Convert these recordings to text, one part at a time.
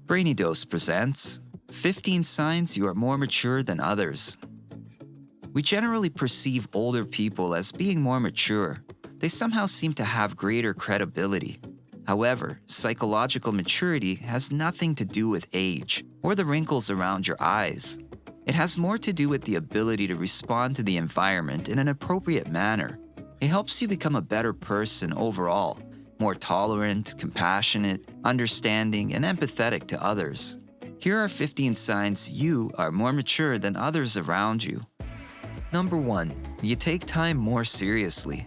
Brainy Dose presents 15 Signs You Are More Mature Than Others. We generally perceive older people as being more mature. They somehow seem to have greater credibility. However, psychological maturity has nothing to do with age or the wrinkles around your eyes. It has more to do with the ability to respond to the environment in an appropriate manner. It helps you become a better person overall, more tolerant, compassionate, understanding, and empathetic to others. Here are 15 signs you are more mature than others around you. Number 1. You take time more seriously.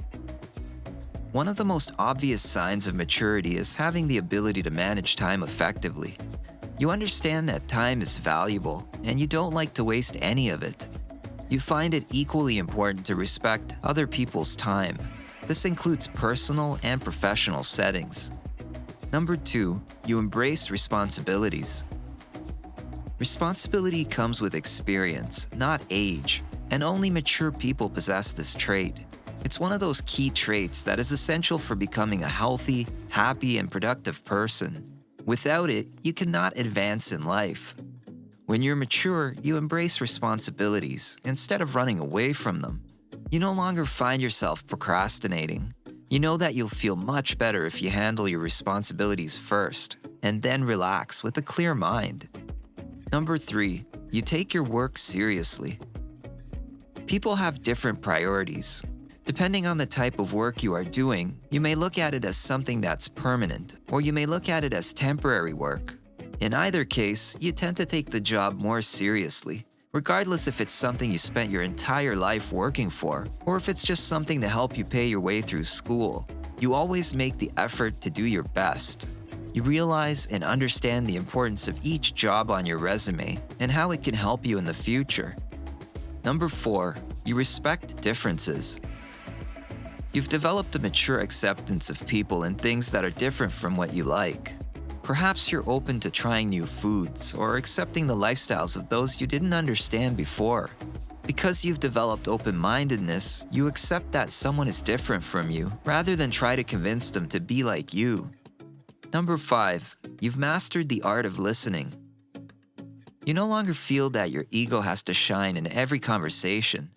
One of the most obvious signs of maturity is having the ability to manage time effectively. You understand that time is valuable, and you don't like to waste any of it. You find it equally important to respect other people's time. This includes personal and professional settings. Number 2. You embrace responsibilities. Responsibility comes with experience, not age, and only mature people possess this trait. It's one of those key traits that is essential for becoming a healthy, happy, and productive person. Without it, you cannot advance in life. When you're mature, you embrace responsibilities instead of running away from them. You no longer find yourself procrastinating. You know that you'll feel much better if you handle your responsibilities first, and then relax with a clear mind. Number 3. You take your work seriously. People have different priorities. Depending on the type of work you are doing, you may look at it as something that's permanent, or you may look at it as temporary work. In either case, you tend to take the job more seriously, regardless if it's something you spent your entire life working for, or if it's just something to help you pay your way through school. You always make the effort to do your best. You realize and understand the importance of each job on your resume and how it can help you in the future. Number 4. You respect differences. You've developed a mature acceptance of people and things that are different from what you like. Perhaps you're open to trying new foods or accepting the lifestyles of those you didn't understand before. Because you've developed open-mindedness, you accept that someone is different from you rather than try to convince them to be like you. Number 5. You've mastered the art of listening. You no longer feel that your ego has to shine in every conversation.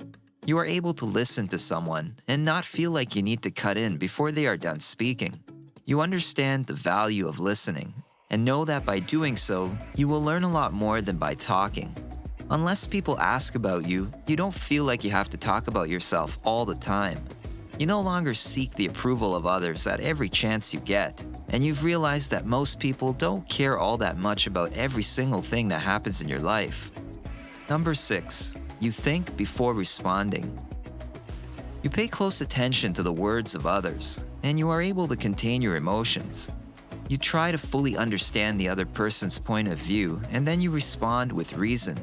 You are able to listen to someone and not feel like you need to cut in before they are done speaking. You understand the value of listening and know that by doing so, you will learn a lot more than by talking. Unless people ask about you, you don't feel like you have to talk about yourself all the time. You no longer seek the approval of others at every chance you get, and you've realized that most people don't care all that much about every single thing that happens in your life. Number 6. You think before responding. You pay close attention to the words of others, and you are able to contain your emotions. You try to fully understand the other person's point of view, and then you respond with reason.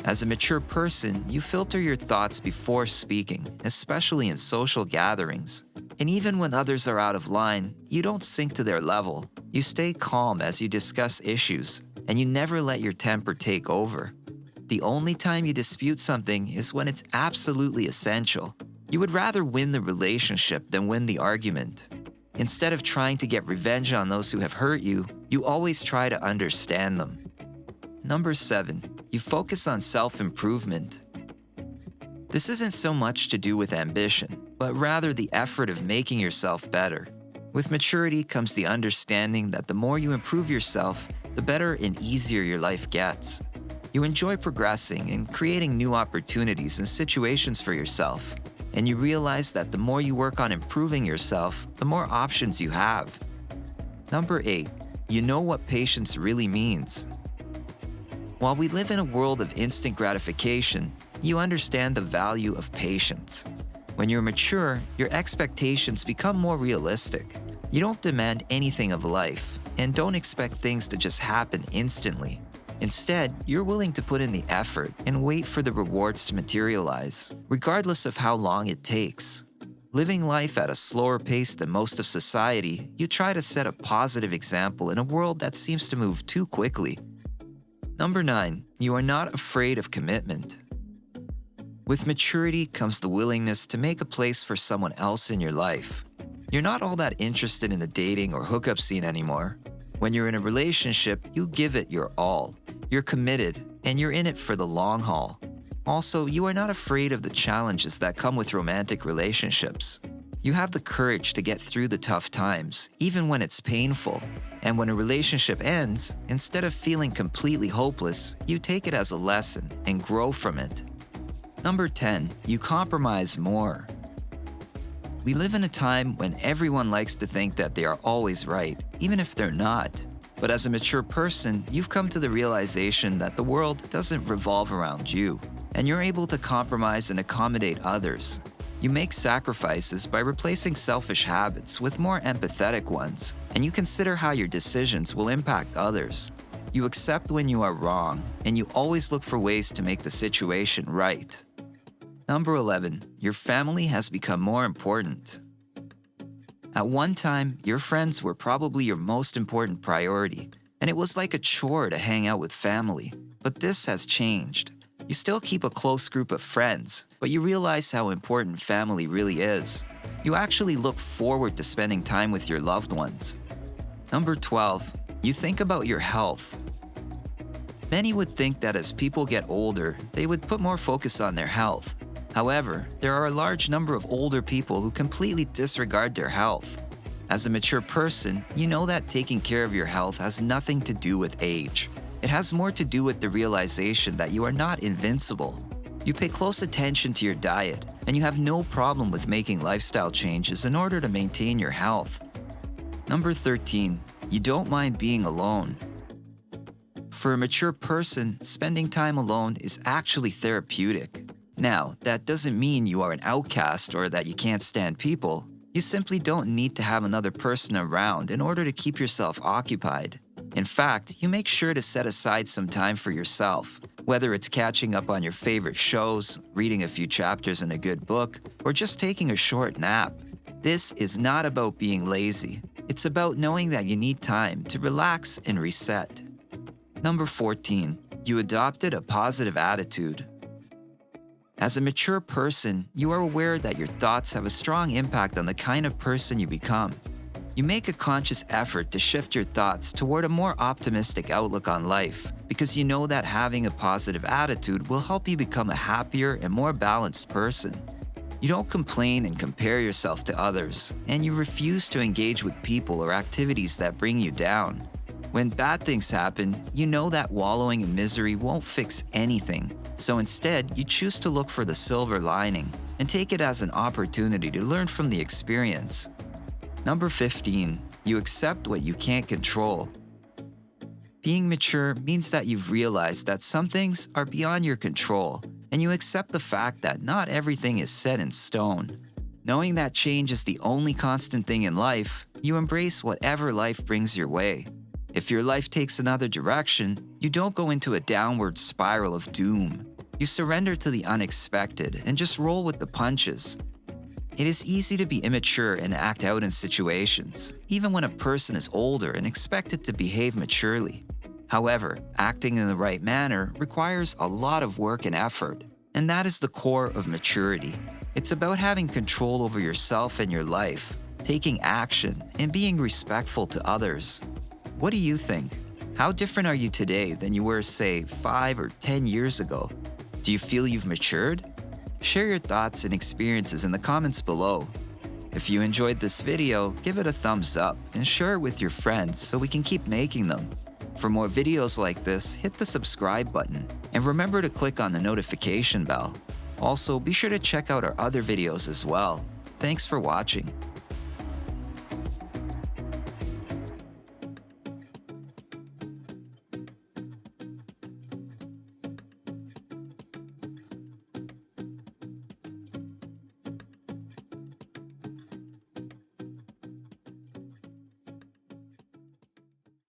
As a mature person, you filter your thoughts before speaking, especially in social gatherings. And even when others are out of line, you don't sink to their level. You stay calm as you discuss issues, and you never let your temper take over. The only time you dispute something is when it's absolutely essential. You would rather win the relationship than win the argument. Instead of trying to get revenge on those who have hurt you, you always try to understand them. Number 7. You focus on self-improvement. This isn't so much to do with ambition, but rather the effort of making yourself better. With maturity comes the understanding that the more you improve yourself, the better and easier your life gets. You enjoy progressing and creating new opportunities and situations for yourself. And you realize that the more you work on improving yourself, the more options you have. Number 8. You know what patience really means. While we live in a world of instant gratification, you understand the value of patience. When you're mature, your expectations become more realistic. You don't demand anything of life, and don't expect things to just happen instantly. Instead, you're willing to put in the effort and wait for the rewards to materialize, regardless of how long it takes. Living life at a slower pace than most of society, you try to set a positive example in a world that seems to move too quickly. Number 9. You are not afraid of commitment. With maturity comes the willingness to make a place for someone else in your life. You're not all that interested in the dating or hookup scene anymore. When you're in a relationship, you give it your all. You're committed, and you're in it for the long haul. Also, you are not afraid of the challenges that come with romantic relationships. You have the courage to get through the tough times, even when it's painful. And when a relationship ends, instead of feeling completely hopeless, you take it as a lesson and grow from it. Number 10, you compromise more. We live in a time when everyone likes to think that they are always right, even if they're not. But as a mature person, you've come to the realization that the world doesn't revolve around you, and you're able to compromise and accommodate others. You make sacrifices by replacing selfish habits with more empathetic ones, and you consider how your decisions will impact others. You accept when you are wrong, and you always look for ways to make the situation right. Number 11, your family has become more important. At one time, your friends were probably your most important priority, and it was like a chore to hang out with family. But this has changed. You still keep a close group of friends, but you realize how important family really is. You actually look forward to spending time with your loved ones. Number 12, you think about your health. Many would think that as people get older, they would put more focus on their health. However, there are a large number of older people who completely disregard their health. As a mature person, you know that taking care of your health has nothing to do with age. It has more to do with the realization that you are not invincible. You pay close attention to your diet, and you have no problem with making lifestyle changes in order to maintain your health. Number 13, you don't mind being alone. For a mature person, spending time alone is actually therapeutic. Now, that doesn't mean you are an outcast or that you can't stand people. You simply don't need to have another person around in order to keep yourself occupied. In fact, you make sure to set aside some time for yourself, whether it's catching up on your favorite shows, reading a few chapters in a good book, or just taking a short nap. This is not about being lazy. It's about knowing that you need time to relax and reset. Number 14, you adopted a positive attitude. As a mature person, you are aware that your thoughts have a strong impact on the kind of person you become. You make a conscious effort to shift your thoughts toward a more optimistic outlook on life because you know that having a positive attitude will help you become a happier and more balanced person. You don't complain and compare yourself to others, and you refuse to engage with people or activities that bring you down. When bad things happen, you know that wallowing in misery won't fix anything. So instead, you choose to look for the silver lining and take it as an opportunity to learn from the experience. Number 15, you accept what you can't control. Being mature means that you've realized that some things are beyond your control, and you accept the fact that not everything is set in stone. Knowing that change is the only constant thing in life, you embrace whatever life brings your way. If your life takes another direction, you don't go into a downward spiral of doom. You surrender to the unexpected and just roll with the punches. It is easy to be immature and act out in situations, even when a person is older and expected to behave maturely. However, acting in the right manner requires a lot of work and effort, and that is the core of maturity. It's about having control over yourself and your life, taking action, and being respectful to others. What do you think? How different are you today than you were, say, 5 or 10 years ago? Do you feel you've matured? Share your thoughts and experiences in the comments below. If you enjoyed this video, give it a thumbs up and share it with your friends so we can keep making them. For more videos like this, hit the subscribe button and remember to click on the notification bell. Also, be sure to check out our other videos as well. Thanks for watching.